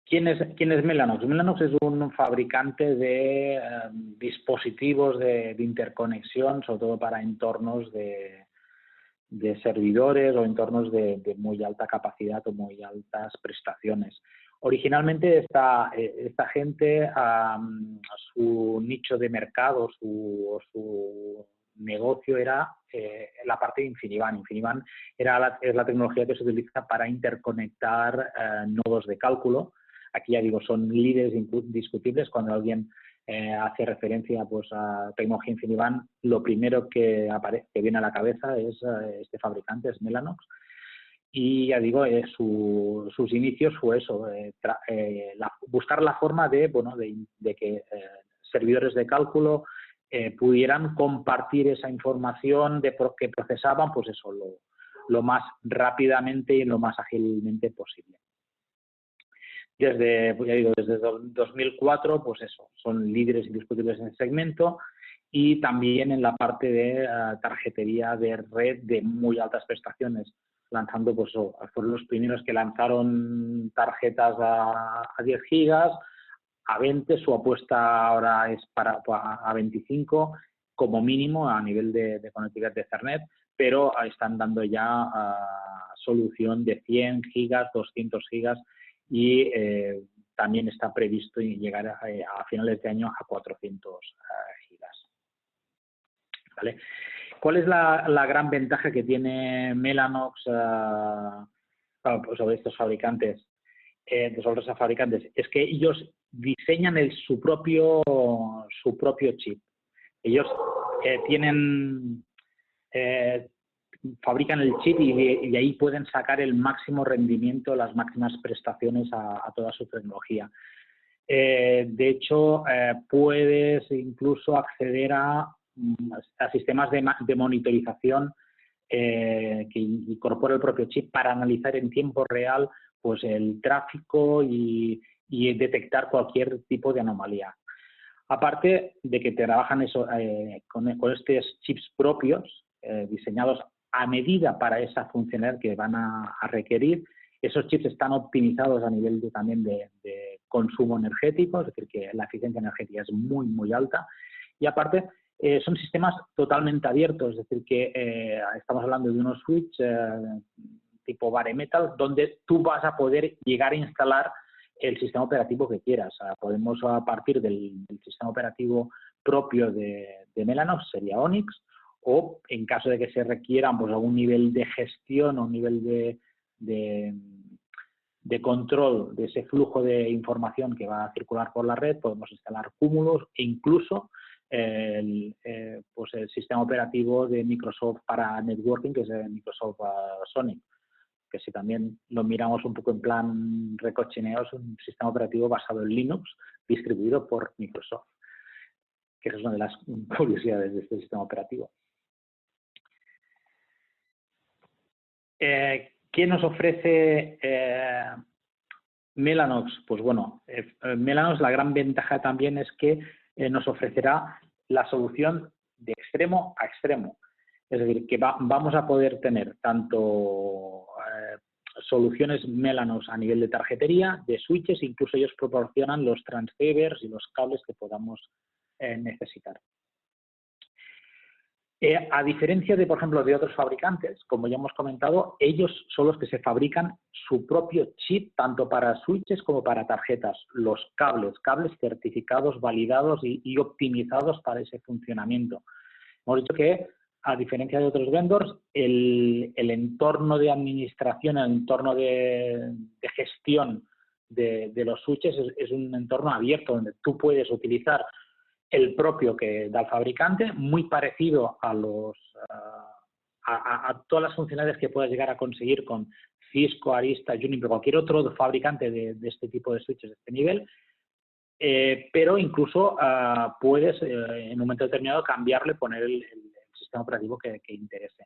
¿Quién es Mellanox? Mellanox es un fabricante de dispositivos de interconexión, sobre todo para entornos de servidores o entornos de muy alta capacidad o muy altas prestaciones. Originalmente esta gente, su nicho de mercado, su negocio era la parte de InfiniBand. InfiniBand es la tecnología que se utiliza para interconectar nodos de cálculo. Aquí ya digo, son líderes indiscutibles. Cuando alguien hace referencia pues, a tecnología InfiniBand, lo primero que viene a la cabeza es este fabricante, es Mellanox. Y ya digo, sus inicios fue eso, buscar la forma de que servidores de cálculo pudieran compartir esa información que procesaban, pues eso, lo más rápidamente y lo más ágilmente posible. Desde 2004, pues eso, son líderes indiscutibles en el segmento y también en la parte de tarjetería de red de muy altas prestaciones, lanzando, pues fueron los primeros que lanzaron tarjetas a 10 gigas, a 20, su apuesta ahora es a 25 como mínimo a nivel de conectividad de Ethernet, pero están dando ya solución de 100 gigas, 200 gigas y también está previsto llegar a finales de año a 400 gigas. ¿Vale? ¿Cuál es la gran ventaja que tiene Mellanox sobre estos fabricantes? Sobre esos fabricantes es que ellos diseñan su propio chip. Ellos fabrican el chip y de ahí pueden sacar el máximo rendimiento, las máximas prestaciones a toda su tecnología. De hecho, puedes incluso acceder a sistemas de monitorización que incorpora el propio chip para analizar en tiempo real pues el tráfico y detectar cualquier tipo de anomalía. Aparte de que trabajan con estos chips propios diseñados a medida para esa funcionalidad que van a requerir. Esos chips están optimizados a nivel también de consumo energético, es decir, que la eficiencia energética es muy, muy alta. Y aparte, son sistemas totalmente abiertos, es decir, que estamos hablando de unos switch tipo bare metal, donde tú vas a poder llegar a instalar el sistema operativo que quieras. Podemos, a partir del sistema operativo propio de Mellanox, sería Onyx, o en caso de que se requieran pues, algún nivel de gestión o un nivel de control de ese flujo de información que va a circular por la red, podemos instalar Cumulus e incluso pues el sistema operativo de Microsoft para networking, que es el Microsoft Sonic, que si también lo miramos un poco en plan recochineo, es un sistema operativo basado en Linux, distribuido por Microsoft, que esa es una de las curiosidades de este sistema operativo. ¿Qué nos ofrece Mellanox? Pues bueno, Mellanox, la gran ventaja también es que nos ofrecerá la solución de extremo a extremo. Es decir, que vamos a poder tener tanto soluciones Mellanox a nivel de tarjetería, de switches, incluso ellos proporcionan los transceivers y los cables que podamos necesitar. A diferencia de, por ejemplo, de otros fabricantes, como ya hemos comentado, ellos son los que se fabrican su propio chip, tanto para switches como para tarjetas. Los cables certificados, validados y optimizados para ese funcionamiento. Hemos dicho que, a diferencia de otros vendors, el entorno de administración, el entorno de gestión de los switches es un entorno abierto, donde tú puedes utilizar el propio que da el fabricante, muy parecido a todas las funcionalidades que puedas llegar a conseguir con Cisco, Arista, Juniper, cualquier otro fabricante de este tipo de switches de este nivel, pero incluso puedes en un momento determinado cambiarle, poner el sistema operativo que interese.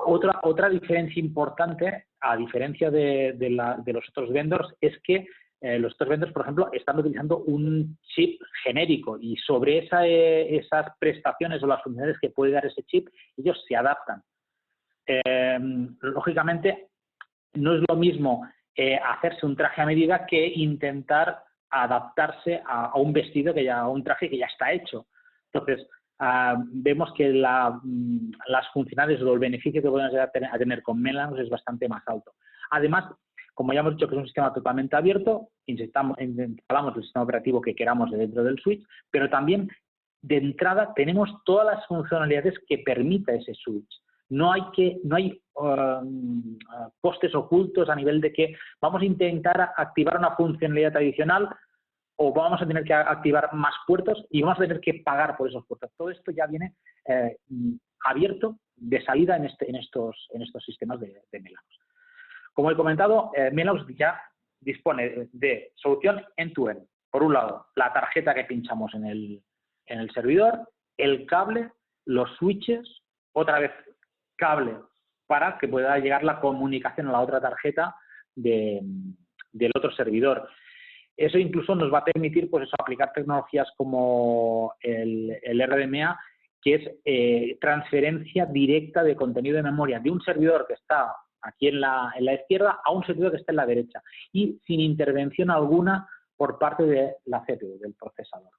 Otra diferencia importante, a diferencia de los otros vendors, es que los otros vendors, por ejemplo, están utilizando un chip genérico y sobre esas prestaciones o las funcionalidades que puede dar ese chip, ellos se adaptan. Lógicamente, no es lo mismo hacerse un traje a medida que intentar adaptarse a un vestido a un traje que ya está hecho. Entonces, vemos que las funcionalidades o el beneficio que podemos llegar a tener con Mellanox es bastante más alto. Además, como ya hemos dicho que es un sistema totalmente abierto, instalamos el sistema operativo que queramos dentro del switch, pero también de entrada tenemos todas las funcionalidades que permita ese switch. No hay costes ocultos a nivel de que vamos a intentar activar una funcionalidad adicional o vamos a tener que activar más puertos y vamos a tener que pagar por esos puertos. Todo esto ya viene abierto de salida en estos sistemas de Mellanox. Como he comentado, Mellanox ya dispone de solución end-to-end. Por un lado, la tarjeta que pinchamos en el servidor, el cable, los switches, otra vez cable para que pueda llegar la comunicación a la otra tarjeta del otro servidor. Eso incluso nos va a permitir pues aplicar tecnologías como el RDMA, que es transferencia directa de contenido de memoria de un servidor que está aquí en la izquierda a un servidor que está en la derecha y sin intervención alguna por parte de la CPU, del procesador.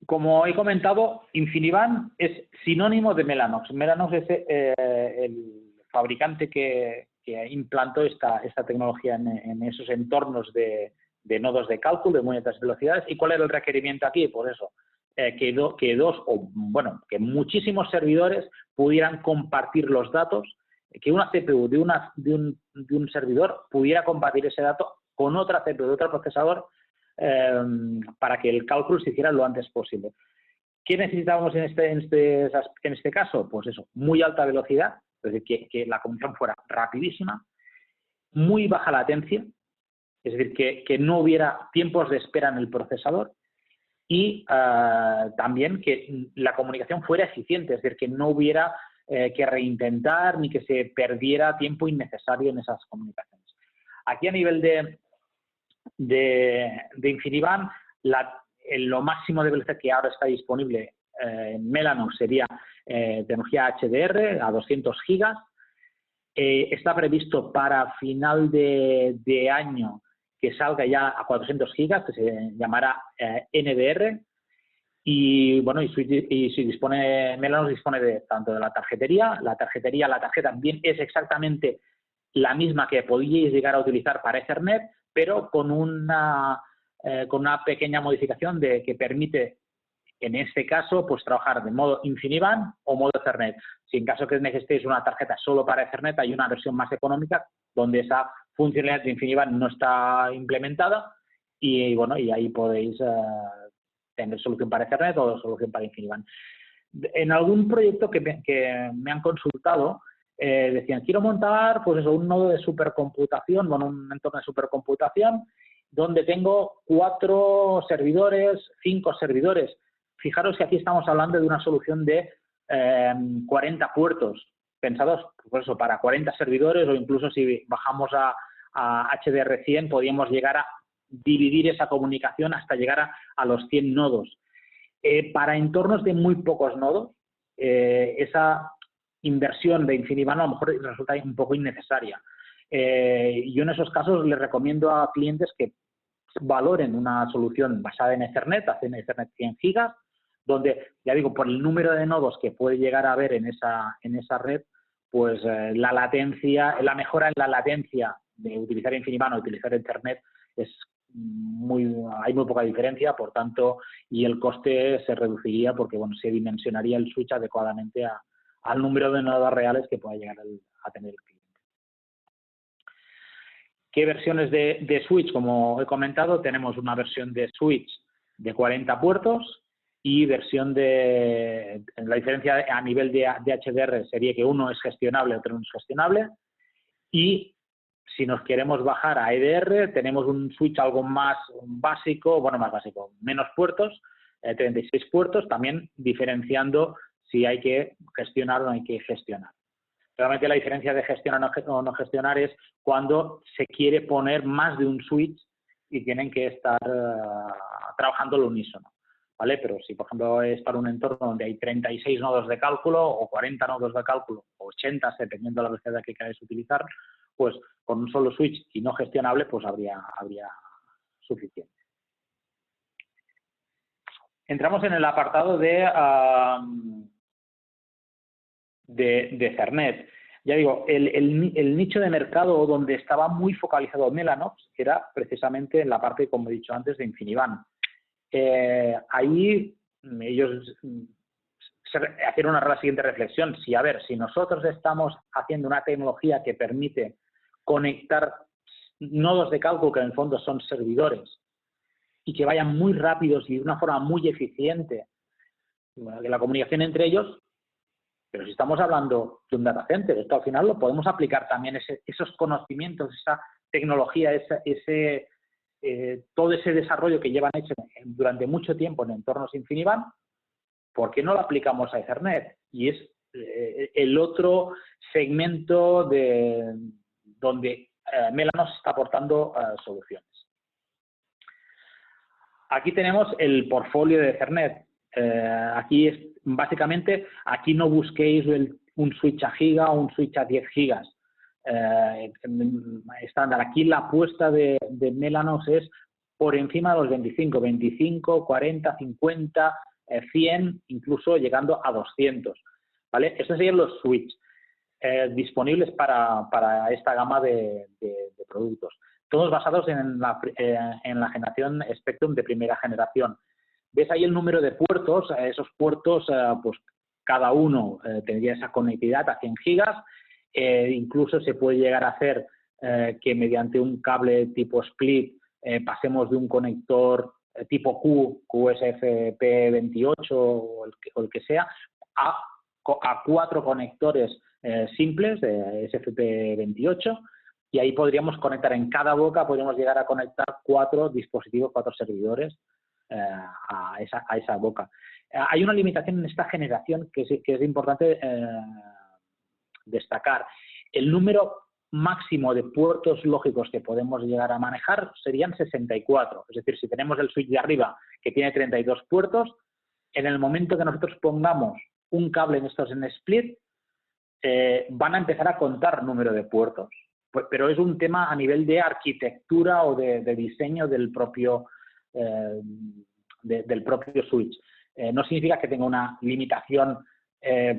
Como he comentado, InfiniBand es sinónimo de Mellanox. Mellanox es el fabricante que implantó esta tecnología en esos entornos de nodos de cálculo de muy altas velocidades. ¿Y cuál era el requerimiento aquí? Pues eso, que muchísimos servidores pudieran compartir los datos, que una CPU de un servidor pudiera compartir ese dato con otra CPU de otro procesador para que el cálculo se hiciera lo antes posible. ¿Qué necesitábamos en este caso? Pues eso, muy alta velocidad, es decir, que la comunicación fuera rapidísima, muy baja latencia, es decir, que no hubiera tiempos de espera en el procesador y también que la comunicación fuera eficiente, es decir, que no hubiera que reintentar ni que se perdiera tiempo innecesario en esas comunicaciones. Aquí a nivel de InfiniBand, lo máximo de velocidad que ahora está disponible en Mellanox sería tecnología HDR a 200 gigas. Está previsto para final de año que salga ya a 400 gigas, que se llamará NDR. Y bueno, Mellanox dispone tanto de la tarjetería. La tarjeta bien es exactamente la misma que podíais llegar a utilizar para Ethernet, pero con una pequeña modificación que permite, en este caso, pues trabajar de modo InfiniBand o modo Ethernet. Si en caso que necesitéis una tarjeta solo para Ethernet, hay una versión más económica donde esa funcionalidad de InfiniBand no está implementada y ahí podéis tener solución para Ethernet o solución para InfiniBand. En algún proyecto que me han consultado, decían, quiero montar pues eso, un nodo de supercomputación, un entorno de supercomputación donde tengo 4 servidores, 5 servidores. Fijaros que aquí estamos hablando de una solución de 40 puertos, pensados pues eso, para 40 servidores o incluso si bajamos a HDR100 podríamos llegar a dividir esa comunicación hasta llegar a los 100 nodos. Para entornos de muy pocos nodos, esa inversión de InfiniBand a lo mejor resulta un poco innecesaria. Yo en esos casos les recomiendo a clientes que valoren una solución basada en Ethernet, hacen Ethernet 100 gigas, donde, ya digo, por el número de nodos que puede llegar a haber en esa red, pues la mejora en la latencia de utilizar InfiniBand o utilizar Ethernet hay muy poca diferencia, por tanto, y el coste se reduciría porque, se dimensionaría el switch adecuadamente al número de nodos reales que pueda llegar a tener el cliente. ¿Qué versiones de switch? Como he comentado, tenemos una versión de switch de 40 puertos y la diferencia a nivel de HDR sería que uno es gestionable, otro no es gestionable. Y si nos queremos bajar a EDR, tenemos un switch algo más básico, menos puertos, 36 puertos, también diferenciando si hay que gestionar o no hay que gestionar. Realmente la diferencia de gestionar o no gestionar es cuando se quiere poner más de un switch y tienen que estar trabajando al unísono. ¿vale? Pero si, por ejemplo, es para un entorno donde hay 36 nodos de cálculo o 40 nodos de cálculo o 80, dependiendo de la velocidad que queráis utilizar, pues con un solo switch y no gestionable, pues habría suficiente. Entramos en el apartado de Ethernet. Ya digo, el nicho de mercado donde estaba muy focalizado Mellanox era precisamente en la parte, como he dicho antes, de InfiniBand. Ahí ellos hicieron la siguiente reflexión. Si nosotros estamos haciendo una tecnología que permite conectar nodos de cálculo, que en el fondo son servidores, y que vayan muy rápidos y de una forma muy eficiente la comunicación entre ellos, pero si estamos hablando de un data center, esto al final lo podemos aplicar también, esos conocimientos, esa tecnología, todo ese desarrollo que llevan hecho durante mucho tiempo en entornos InfiniBand, ¿por qué no lo aplicamos a Ethernet? Y es el otro segmento donde Mellanox está aportando soluciones. Aquí tenemos el portfolio de Ethernet. Aquí básicamente, aquí no busquéis un switch a giga o un switch a 10 gigas. Estándar. Aquí la apuesta de Mellanox es por encima de los 25, 40, 50, 100, incluso llegando a 200. ¿Vale? Estos serían los switches disponibles para esta gama de productos. Todos basados en la generación Spectrum de primera generación. ¿Ves ahí el número de puertos? Esos puertos, pues cada uno tendría esa conectividad a 100 gigas. Incluso se puede llegar a hacer que mediante un cable tipo split pasemos de un conector tipo QSFP28 o el que sea, a 4 conectores simples de SFP28. Y ahí podríamos conectar en cada boca, podríamos llegar a conectar 4 dispositivos, 4 servidores a esa boca. Hay una limitación en esta generación que es importante destacar. El número máximo de puertos lógicos que podemos llegar a manejar serían 64. Es decir, si tenemos el switch de arriba que tiene 32 puertos, en el momento que nosotros pongamos un cable en estos en split, van a empezar a contar número de puertos. Pero es un tema a nivel de arquitectura o de diseño del propio switch. No significa que tenga una limitación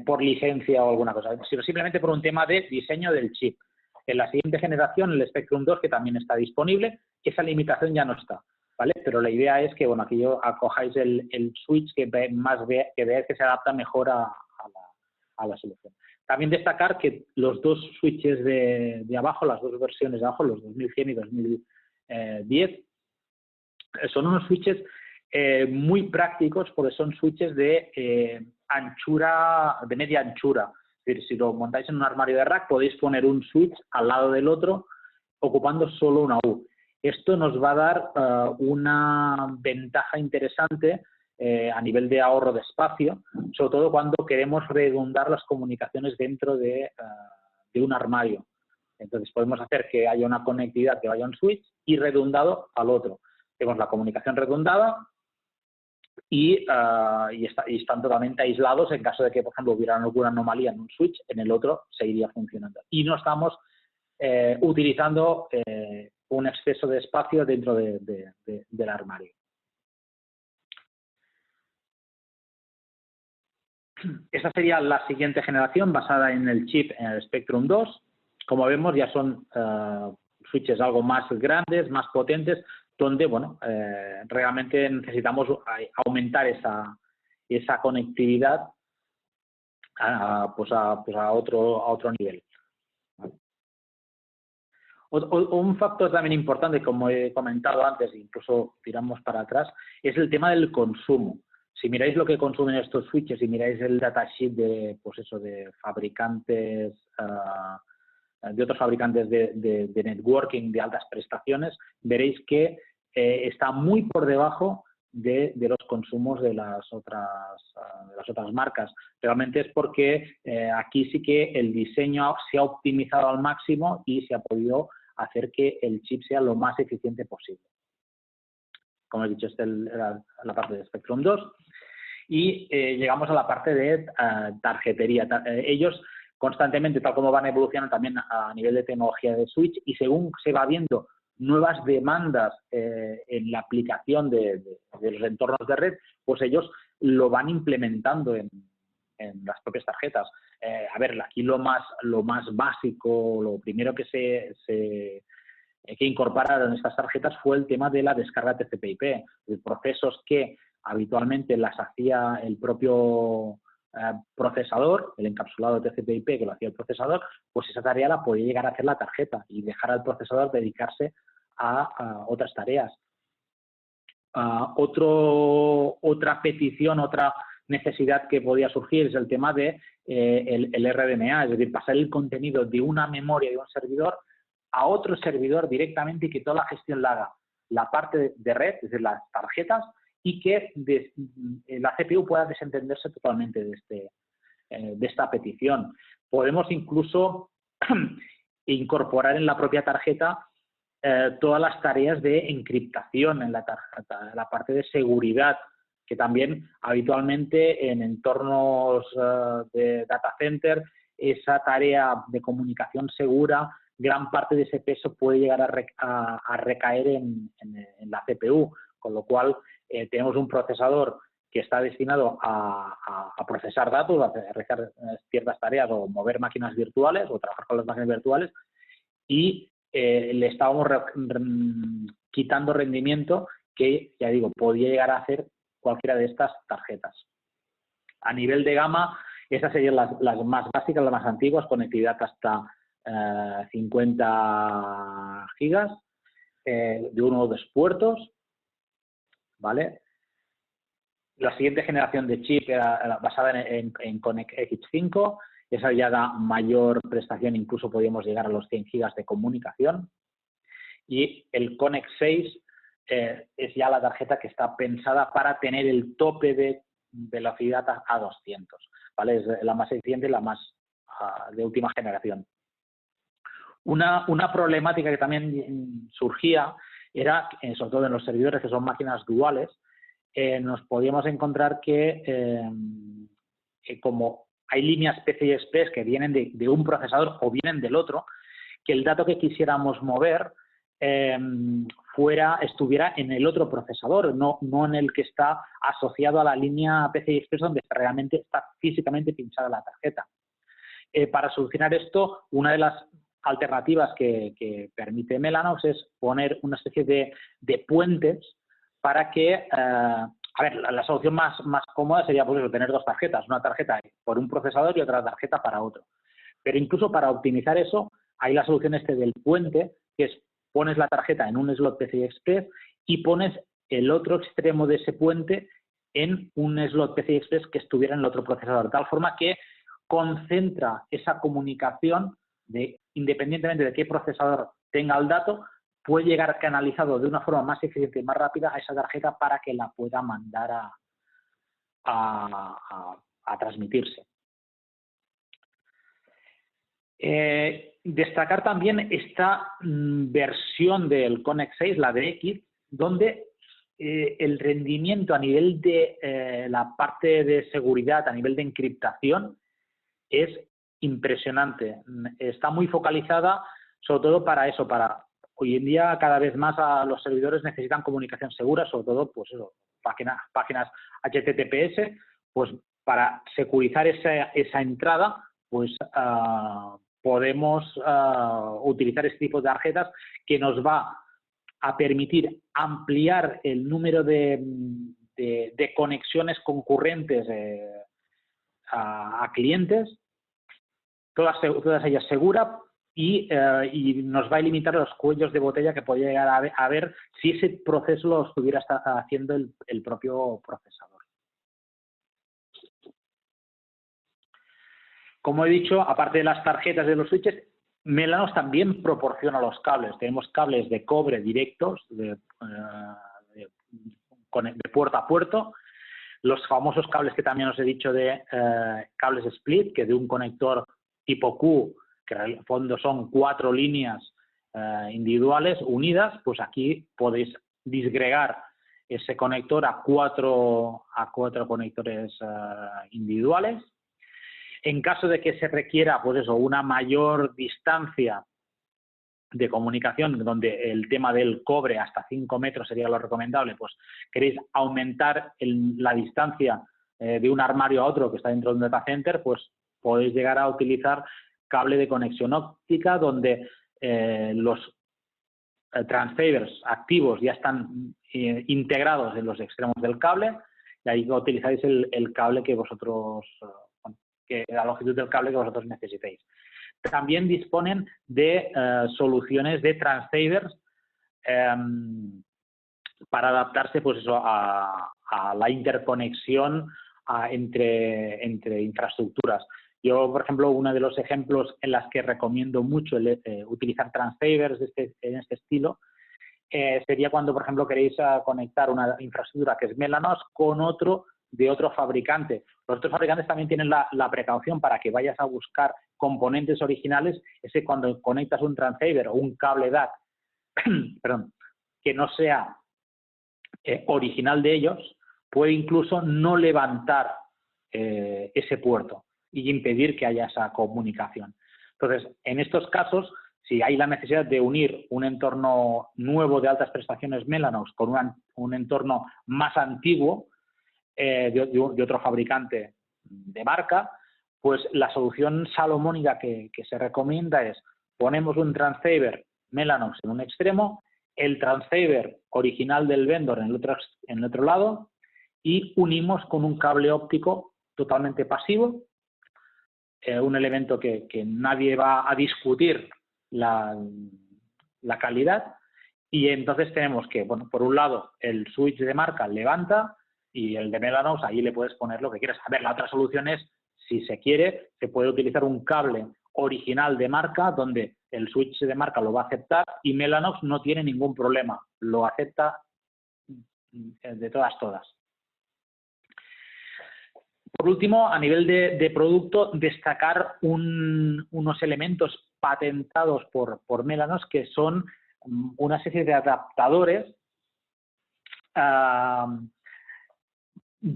por licencia o alguna cosa, sino simplemente por un tema de diseño del chip. En la siguiente generación, el Spectrum 2, que también está disponible, esa limitación ya no está, ¿vale? Pero la idea es que, bueno, aquí acojáis el switch que veáis que se adapta mejor a la solución. También destacar que los dos switches de abajo, las dos versiones de abajo, los 2100 y 2010, son unos switches muy prácticos porque son switches de anchura, de media anchura. Es decir, si lo montáis en un armario de rack, podéis poner un switch al lado del otro ocupando solo una U. Esto nos va a dar una ventaja interesante a nivel de ahorro de espacio, sobre todo cuando queremos redundar las comunicaciones dentro de un armario. Entonces podemos hacer que haya una conectividad que vaya a un switch y redundado al otro. Tenemos la comunicación redundada y están totalmente aislados en caso de que, por ejemplo, hubiera alguna anomalía en un switch, en el otro seguiría funcionando. Y no estamos utilizando un exceso de espacio dentro del armario. Esta sería la siguiente generación basada en el chip, en el Spectrum 2. Como vemos, ya son switches algo más grandes, más potentes, donde, bueno, realmente necesitamos aumentar esa conectividad a otro nivel. Un factor también importante, como he comentado antes, incluso tiramos para atrás, es el tema del consumo. Si miráis lo que consumen estos switches y miráis el datasheet de fabricantes, de otros fabricantes de networking de altas prestaciones, veréis que está muy por debajo de los consumos de las otras marcas. Realmente es porque aquí sí que el diseño se ha optimizado al máximo y se ha podido hacer que el chip sea lo más eficiente posible. como he dicho, era la parte de Spectrum 2. Y llegamos a la parte de tarjetería. Ellos constantemente, tal como van evolucionando también a nivel de tecnología de switch, y según se va viendo nuevas demandas en la aplicación de los entornos de red, pues ellos lo van implementando en las propias tarjetas. A ver, aquí lo más básico, lo primero que que incorporaron estas tarjetas fue el tema de la descarga TCP/IP, procesos que habitualmente las hacía el propio procesador, el encapsulado de TCP/IP que lo hacía el procesador, pues esa tarea la podía llegar a hacer la tarjeta y dejar al procesador dedicarse a otras tareas. Otra petición, otra necesidad que podía surgir es el tema de el RDMA, es decir, pasar el contenido de una memoria de un servidor a otro servidor directamente y que toda la gestión la haga la parte de red, es decir, las tarjetas, y que la CPU pueda desentenderse totalmente de esta petición. Podemos incluso incorporar en la propia tarjeta todas las tareas de encriptación en la tarjeta, la parte de seguridad, que también habitualmente en entornos de data center, esa tarea de comunicación segura, gran parte de ese peso puede llegar a recaer en la CPU, con lo cual tenemos un procesador que está destinado a procesar datos, a realizar ciertas tareas o mover máquinas virtuales o trabajar con las máquinas virtuales, y le estábamos quitando rendimiento que, ya digo, podía llegar a hacer cualquiera de estas tarjetas. A nivel de gama, estas serían las más básicas, las más antiguas, conectividad hasta 50 gigas de uno o dos puertos, ¿vale? La siguiente generación de chip era basada en Connect X5, esa ya da mayor prestación, incluso podíamos llegar a los 100 gigas de comunicación. Y el Connect 6 es ya la tarjeta que está pensada para tener el tope de velocidad a 200, ¿vale? Es la más eficiente y la más de última generación. Una problemática que también surgía era, sobre todo en los servidores que son máquinas duales, nos podíamos encontrar que como hay líneas PCI Express que vienen de un procesador o vienen del otro, que el dato que quisiéramos mover estuviera en el otro procesador, no en el que está asociado a la línea PCI Express donde realmente está físicamente pinchada la tarjeta. Para solucionar esto, una de las alternativas que permite Mellanox es poner una especie de puentes para que, a ver, la solución más cómoda sería pues eso, tener dos tarjetas, una tarjeta por un procesador y otra tarjeta para otro. Pero incluso para optimizar eso, hay la solución del puente, que es pones la tarjeta en un slot PCI Express y pones el otro extremo de ese puente en un slot PCI Express que estuviera en el otro procesador, de tal forma que concentra esa comunicación independientemente de qué procesador tenga el dato, puede llegar canalizado de una forma más eficiente y más rápida a esa tarjeta para que la pueda mandar a transmitirse. Destacar también esta versión del Connect 6, la de X, donde el rendimiento a nivel de la parte de seguridad, a nivel de encriptación, es impresionante. Está muy focalizada sobre todo para eso, para hoy en día cada vez más los servidores necesitan comunicación segura, sobre todo pues eso, páginas HTTPS, pues para securizar esa entrada, pues podemos utilizar este tipo de tarjetas que nos va a permitir ampliar el número de conexiones concurrentes a clientes, todas ellas seguras, y nos va a limitar los cuellos de botella que podría llegar a haber si ese proceso lo estuviera haciendo el propio procesador. Como he dicho, aparte de las tarjetas de los switches, Mellanox también proporciona los cables. Tenemos cables de cobre directos de puerto a puerto, los famosos cables que también os he dicho de cables split, que de un conector tipo Q, que en el fondo son 4 líneas individuales unidas, pues aquí podéis disgregar ese conector a cuatro conectores individuales. En caso de que se requiera, pues eso, una mayor distancia de comunicación, donde el tema del cobre hasta 5 metros sería lo recomendable, pues queréis aumentar la distancia de un armario a otro que está dentro de un data center, pues podéis llegar a utilizar cable de conexión óptica, donde los transceivers activos ya están integrados en los extremos del cable, y ahí utilizáis el cable que vosotros, la longitud del cable que vosotros necesitéis. También disponen de soluciones de transceivers para adaptarse, pues eso, a la interconexión entre infraestructuras. Yo, por ejemplo, uno de los ejemplos en las que recomiendo mucho utilizar transceivers en este estilo sería cuando, por ejemplo, queréis conectar una infraestructura que es Mellanox con otro de otro fabricante. Los otros fabricantes también tienen la precaución para que vayas a buscar componentes originales. Cuando conectas un transceiver o un cable DAC perdón, que no sea original de ellos, puede incluso no levantar ese puerto y impedir que haya esa comunicación. Entonces, en estos casos, si hay la necesidad de unir un entorno nuevo de altas prestaciones Mellanox con un entorno más antiguo de otro fabricante de marca, pues la solución salomónica que se recomienda es: ponemos un transceiver Mellanox en un extremo, el transceiver original del vendor en el otro lado, y unimos con un cable óptico totalmente pasivo, un elemento que nadie va a discutir la calidad, y entonces tenemos que, bueno, por un lado, el switch de marca levanta y el de Mellanox ahí le puedes poner lo que quieras. A ver, la otra solución es, si se quiere, se puede utilizar un cable original de marca donde el switch de marca lo va a aceptar y Mellanox no tiene ningún problema, lo acepta de todas. Por último, a nivel de producto, destacar unos elementos patentados por Mellanox, que son una serie de adaptadores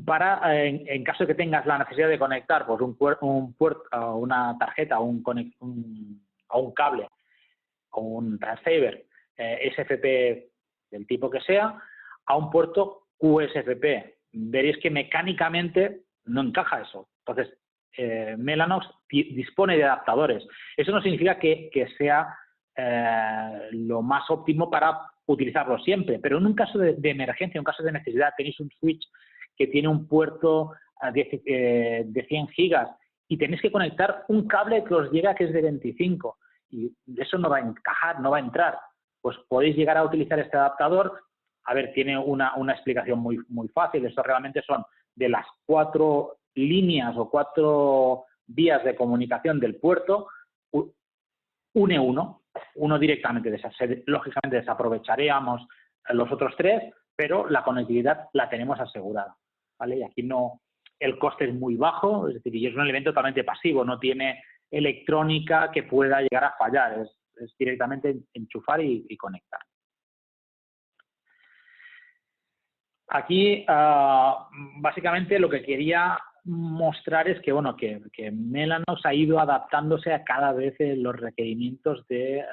para, en caso de que tengas la necesidad de conectar pues una tarjeta o un cable o un transceiver SFP del tipo que sea, a un puerto QSFP. Veréis que mecánicamente no encaja eso. Entonces, Mellanox dispone de adaptadores. Eso no significa que sea lo más óptimo para utilizarlo siempre, pero en un caso de emergencia, en un caso de necesidad, tenéis un switch que tiene un puerto de 100 gigas y tenéis que conectar un cable que os llega que es de 25 y eso no va a encajar, no va a entrar, pues podéis llegar a utilizar este adaptador. A ver, tiene una explicación muy fácil. Esto realmente son de las 4 líneas o 4 vías de comunicación del puerto, une uno directamente de esas. Lógicamente desaprovecharíamos los otros 3, pero la conectividad la tenemos asegurada, ¿vale? Y aquí no, el coste es muy bajo, es decir, y es un elemento totalmente pasivo, no tiene electrónica que pueda llegar a fallar, es directamente enchufar y conectar. Aquí, básicamente, lo que quería mostrar es que, bueno, que Mellanox ha ido adaptándose a cada vez los requerimientos que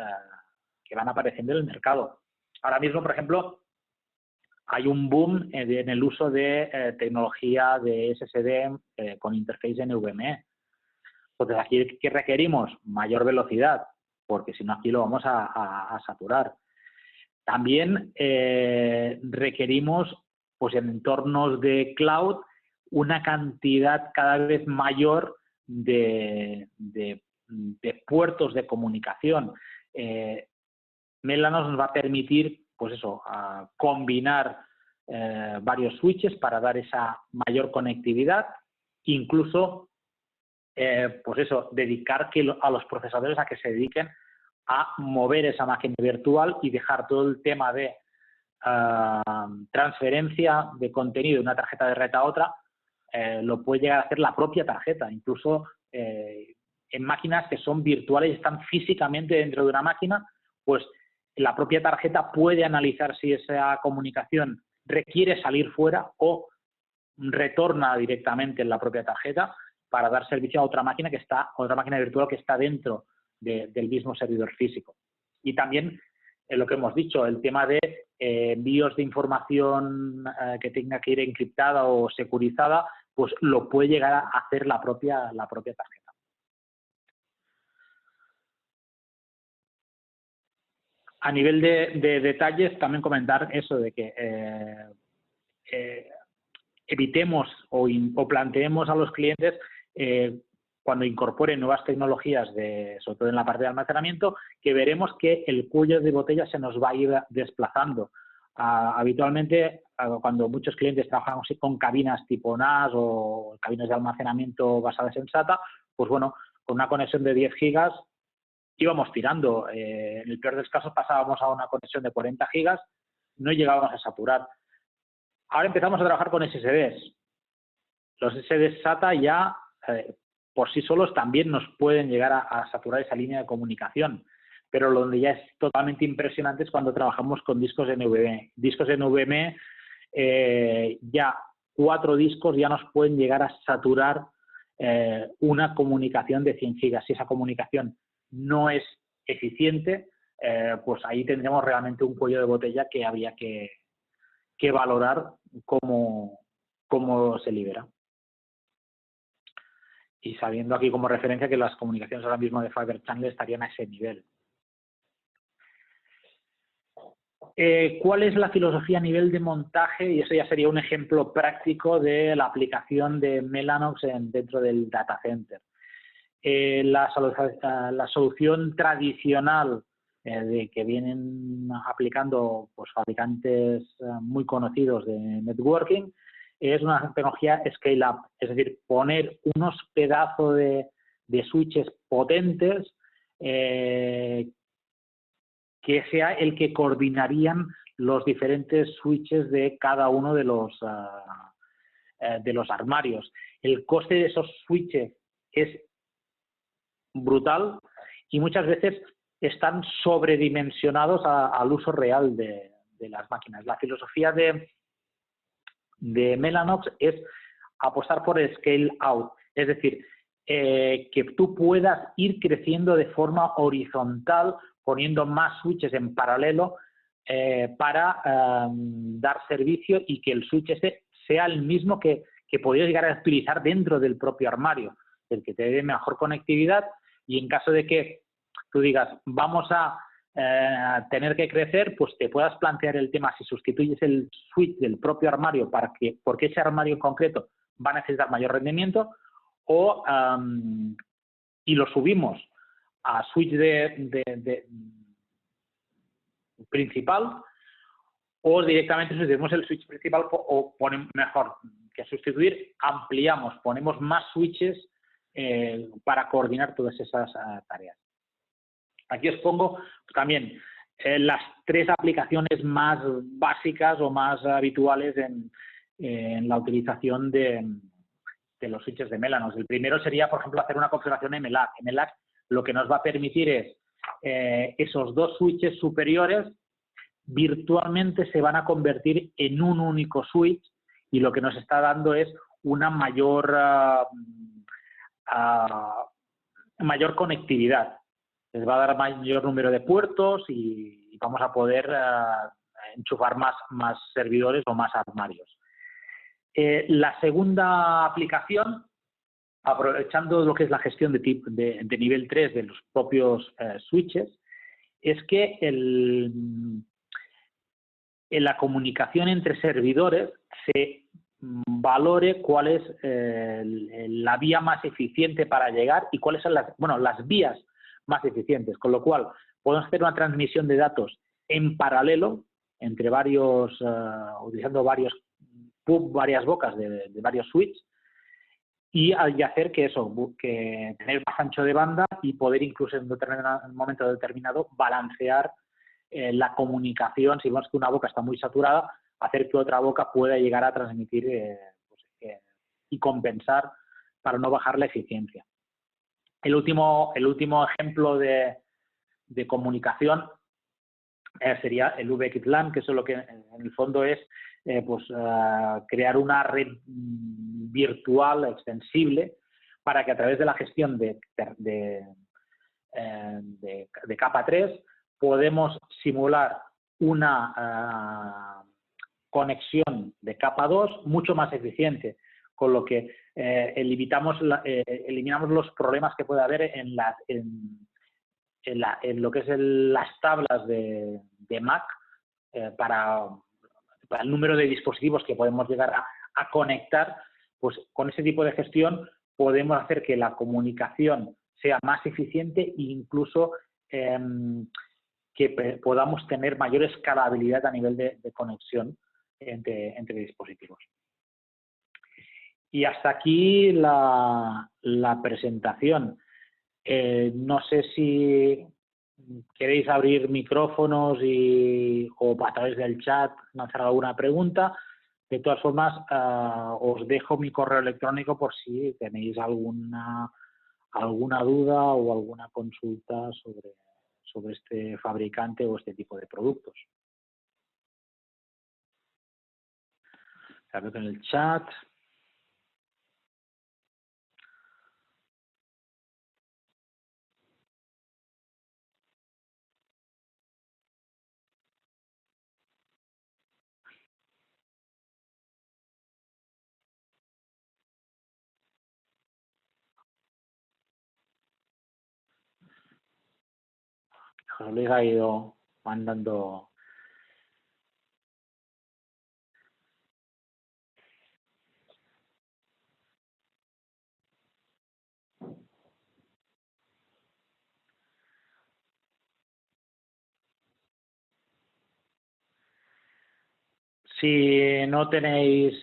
van apareciendo en el mercado. Ahora mismo, por ejemplo, hay un boom en el uso de tecnología de SSD con interface NVMe. Entonces, aquí, ¿qué requerimos? Mayor velocidad, porque si no, aquí lo vamos a saturar. También requerimos, pues en entornos de cloud, una cantidad cada vez mayor de puertos de comunicación. Mellanox nos va a permitir, pues eso, combinar varios switches para dar esa mayor conectividad, incluso, pues eso, dedicar a los procesadores a que se dediquen a mover esa máquina virtual y dejar todo el tema de transferencia de contenido de una tarjeta de red a otra, lo puede llegar a hacer la propia tarjeta, incluso en máquinas que son virtuales y están físicamente dentro de una máquina, pues la propia tarjeta puede analizar si esa comunicación requiere salir fuera o retorna directamente en la propia tarjeta para dar servicio a otra máquina virtual que está dentro del mismo servidor físico. Y también lo que hemos dicho, el tema de envíos de información que tenga que ir encriptada o securizada, pues lo puede llegar a hacer la propia tarjeta. A nivel de detalles, también comentar eso de que evitemos o planteemos a los clientes cuando incorporen nuevas tecnologías, sobre todo en la parte de almacenamiento, que veremos que el cuello de botella se nos va a ir desplazando. Habitualmente, cuando muchos clientes trabajan con cabinas tipo NAS o cabinas de almacenamiento basadas en SATA, pues bueno, con una conexión de 10 gigas íbamos tirando. En el peor de los casos pasábamos a una conexión de 40 gigas, no llegábamos a saturar. Ahora empezamos a trabajar con SSDs. Los SSDs SATA ya por sí solos también nos pueden llegar a saturar esa línea de comunicación, pero donde ya es totalmente impresionante es cuando trabajamos con discos NVMe. Discos NVMe, ya 4 discos ya nos pueden llegar a saturar una comunicación de 100 gigas. Si esa comunicación no es eficiente, pues ahí tendremos realmente un cuello de botella que habría que valorar cómo se libera. Y sabiendo aquí como referencia que las comunicaciones ahora mismo de Fibre Channel estarían a ese nivel. ¿Cuál es la filosofía a nivel de montaje? Y eso ya sería un ejemplo práctico de la aplicación de Mellanox dentro del data center. La solución tradicional de que vienen aplicando pues, fabricantes muy conocidos de networking es una tecnología scale-up, es decir, poner unos pedazos de switches potentes que sea el que coordinarían los diferentes switches de cada uno de los armarios. El coste de esos switches es brutal y muchas veces están sobredimensionados al uso real de las máquinas. La filosofía de Mellanox es apostar por el scale out, es decir, que tú puedas ir creciendo de forma horizontal poniendo más switches en paralelo para dar servicio y que el switch ese sea el mismo que podrías llegar a utilizar dentro del propio armario, el que te dé mejor conectividad y en caso de que tú digas vamos a tener que crecer, pues te puedas plantear el tema si sustituyes el switch del propio armario porque ese armario en concreto va a necesitar mayor rendimiento y lo subimos a switch principal o directamente sustituimos el switch principal o ponemos mejor que sustituir, ampliamos, ponemos más switches para coordinar todas esas tareas. Aquí os pongo también las 3 aplicaciones más básicas o más habituales en la utilización de los switches de Mellanox. El primero sería, por ejemplo, hacer una configuración MLAC. MLAC lo que nos va a permitir es esos 2 switches superiores virtualmente se van a convertir en un único switch y lo que nos está dando es una mayor conectividad. Les va a dar mayor número de puertos y vamos a poder enchufar más servidores o más armarios. La segunda aplicación, aprovechando lo que es la gestión de nivel 3 de los propios switches, es que en la comunicación entre servidores se valore cuál es la vía más eficiente para llegar y cuáles son las vías más eficientes, con lo cual podemos hacer una transmisión de datos en paralelo entre utilizando varias bocas de varios switches y hacer que tener más ancho de banda y poder incluso en un momento determinado balancear la comunicación. Si vemos que una boca está muy saturada, hacer que otra boca pueda llegar a transmitir y compensar para no bajar la eficiencia. El último ejemplo de comunicación sería el VXLAN, que eso lo que en el fondo es crear una red virtual extensible para que a través de la gestión de capa 3 podemos simular una conexión de capa 2 mucho más eficiente, con lo que eliminamos los problemas que puede haber en lo que es las tablas de Mac para el número de dispositivos que podemos llegar a conectar. Pues con ese tipo de gestión podemos hacer que la comunicación sea más eficiente e incluso que podamos tener mayor escalabilidad a nivel de conexión entre dispositivos. Y hasta aquí la presentación. No sé si queréis abrir micrófonos o a través del chat lanzar alguna pregunta. De todas formas, os dejo mi correo electrónico por si tenéis alguna duda o alguna consulta sobre este fabricante o este tipo de productos. Abro en el chat. José Luis ha ido mandando. Si no tenéis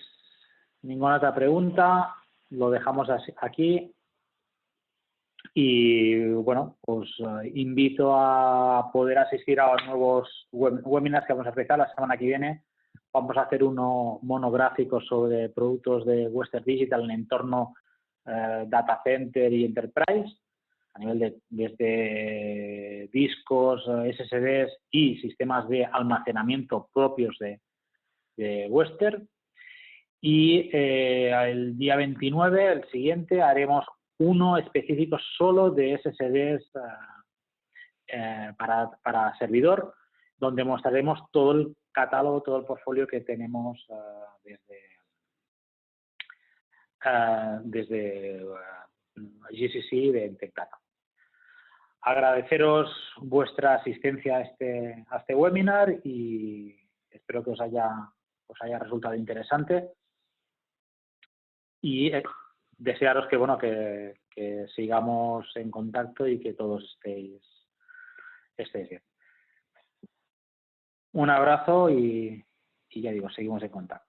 ninguna otra pregunta, lo dejamos aquí. Y bueno, os invito a poder asistir a los nuevos webinars que vamos a empezar la semana que viene. Vamos a hacer uno monográfico sobre productos de Western Digital en entorno data center y enterprise, a nivel desde discos, SSDs y sistemas de almacenamiento propios de Western. Y el día 29, el siguiente, haremos uno específico solo de SSDs para servidor, donde mostraremos todo el catálogo, todo el portfolio que tenemos desde GCC de Tecdata. Agradeceros vuestra asistencia a este webinar y espero que os haya resultado interesante. Y desearos que sigamos en contacto y que todos estéis bien. Un abrazo y ya digo, seguimos en contacto.